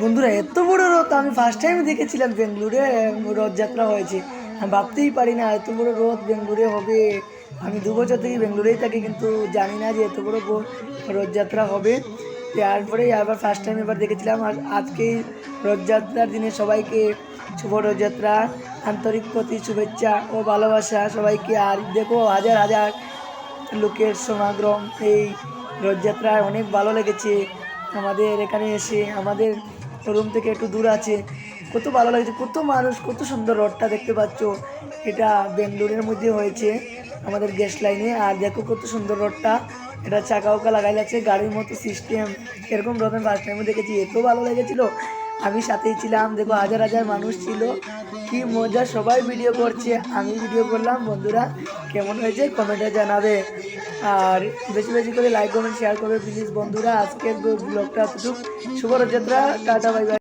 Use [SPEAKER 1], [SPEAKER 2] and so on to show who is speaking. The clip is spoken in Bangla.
[SPEAKER 1] বন্ধুরা এত বড় রথ আমি ফার্স্ট টাইম দেখেছিলাম বেঙ্গলুরে। রথযাত্রা হয়েছে, আমি ভাবতেই পারি না এত বড় রথ বেঙ্গলুরে হবে। আমি 2 বছর থেকে বেঙ্গলুরেই থাকি, কিন্তু জানি না যে এত বড় রথযাত্রা হবে। তারপরে আবার ফার্স্ট টাইম এবার দেখেছিলাম। আর আজকে রথযাত্রার দিনে সবাইকে শুভ রথযাত্রা, আন্তরিক প্রতি শুভেচ্ছা ও ভালোবাসা সবাইকে। আর দেখো হাজার হাজার লোকের সমাগম এই রথযাত্রায়, অনেক ভালো লেগেছে আমাদের এখানে এসে। আমাদের রুম থেকে একটু দূর আছে, কত ভালো লাগছে, কত মানুষ, কত সুন্দর রথটা দেখতে পাচ্ছ। এটা বেঙ্গলোরের মধ্যে হয়েছে আমাদের গ্যাস লাইনে। আর দেখো কত সুন্দর রথটা, এটা চাকা উকা লাগাই আছে গাড়ির মতো সিস্টেম। এরকম রথ আমি ফার্স্ট টাইমে দেখেছি, এত ভালো লেগেছিলো। আমি সাথেই ছিলাম, দেখো হাজার হাজার মানুষ ছিল, কি মজা, সবাই ভিডিও করছে, আমি ভিডিও করলাম। বন্ধুরা কেমন হয়েছে কমেন্টে জানাবে, আর বেশি বেশি করে লাইক কমেন্ট শেয়ার করবে প্লিজ বন্ধুরা। আজকের ব্লগটা এতটুকু, শুভ রথযাত্রা, টাটা বাই বাই।